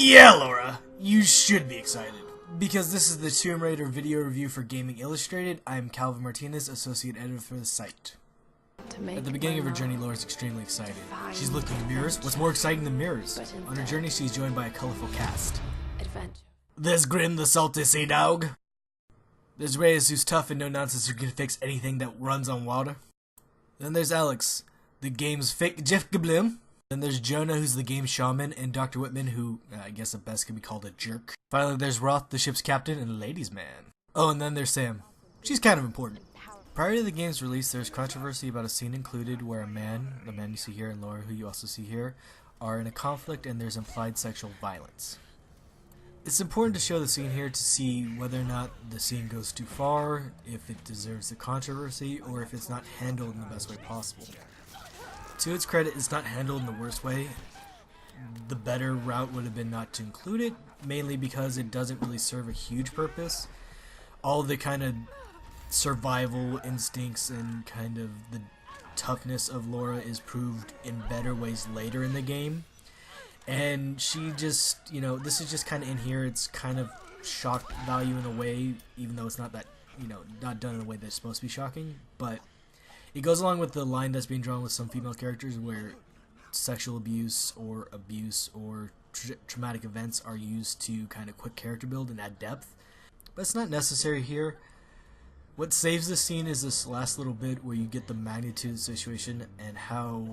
Yeah, Laura, you should be excited. Because this is the Tomb Raider video review for Gaming Illustrated, I'm Calvin Martinez, Associate Editor for the site. At the beginning of her journey, Laura's extremely excited. She's looking in mirrors. What's more exciting than mirrors? On her journey, she's joined by a colorful cast. There's Grim the Salty Sea Dog. There's Reyes, who's tough and no-nonsense, who can fix anything that runs on water. Then there's Alex, the game's fake Jeff Goldblum. Then there's Jonah, who's the game's shaman, and Dr. Whitman, who I guess at best could be called a jerk. Finally, there's Roth, the ship's captain, and ladies' man. Oh, and then there's Sam. She's kind of important. Prior to the game's release, there's controversy about a scene included where a man, the man you see here, and Laura, who you also see here, are in a conflict and there's implied sexual violence. It's important to show the scene here to see whether or not the scene goes too far, if it deserves the controversy, or if it's not handled in the best way possible. To its credit, it's not handled in the worst way. The better route would have been not to include it, mainly because it doesn't really serve a huge purpose. All the kind of survival instincts and kind of the toughness of Laura is proved in better ways later in the game. And she just, this is just kind of in here, it's kind of shock value in a way, even though it's not that, not done in a way that's supposed to be shocking, but it goes along with the line that's being drawn with some female characters where sexual abuse or traumatic events are used to kind of quick character build and add depth. But it's not necessary here. What saves the scene is this last little bit where you get the magnitude of the situation, and how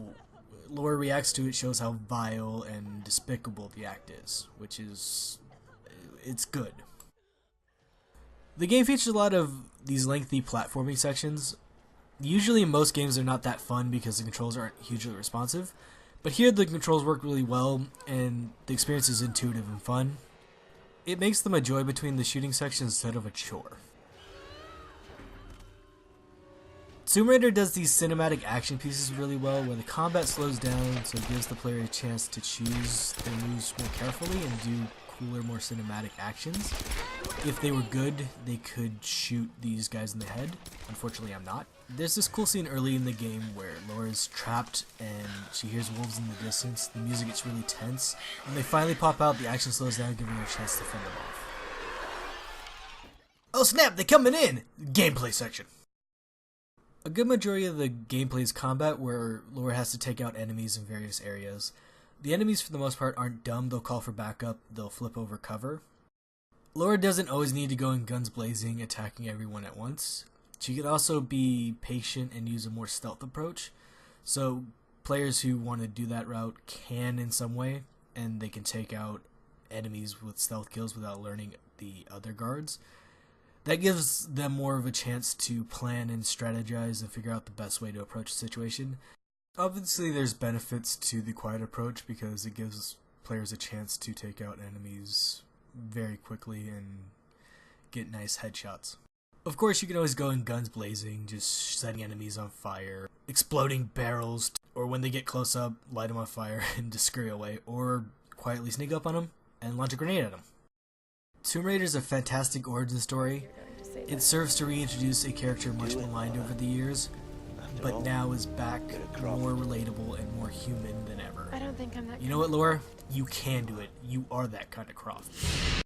Laura reacts to it shows how vile and despicable the act is, which is, it's good. The game features a lot of these lengthy platforming sections. Usually in most games they're not that fun because the controls aren't hugely responsive, but here the controls work really well and the experience is intuitive and fun. It makes them a joy between the shooting sections instead of a chore. Tomb Raider does these cinematic action pieces really well, where the combat slows down so it gives the player a chance to choose their moves more carefully and do cooler, more cinematic actions. If they were good, they could shoot these guys in the head. Unfortunately, I'm not. There's this cool scene early in the game where Laura's trapped and she hears wolves in the distance. The music gets really tense. When they finally pop out, the action slows down, giving her a chance to fend them off. Oh snap, they're coming in! Gameplay section. A good majority of the gameplay is combat, where Laura has to take out enemies in various areas. The enemies, for the most part, aren't dumb. They'll call for backup, they'll flip over cover. Laura doesn't always need to go in guns blazing, attacking everyone at once. She can also be patient and use a more stealth approach. So players who want to do that route can in some way, and they can take out enemies with stealth kills without learning the other guards. That gives them more of a chance to plan and strategize and figure out the best way to approach the situation. Obviously there's benefits to the quiet approach because it gives players a chance to take out enemies very quickly and get nice headshots. Of course you can always go in guns blazing, just setting enemies on fire, exploding barrels, or when they get close up, light them on fire and just scurry away, or quietly sneak up on them and launch a grenade at them. Tomb Raider is a fantastic origin story. It serves to reintroduce a character much maligned over the years, but now is back, more relatable and more human than ever. You know what, Laura? You can do it. You are that kind of Croft.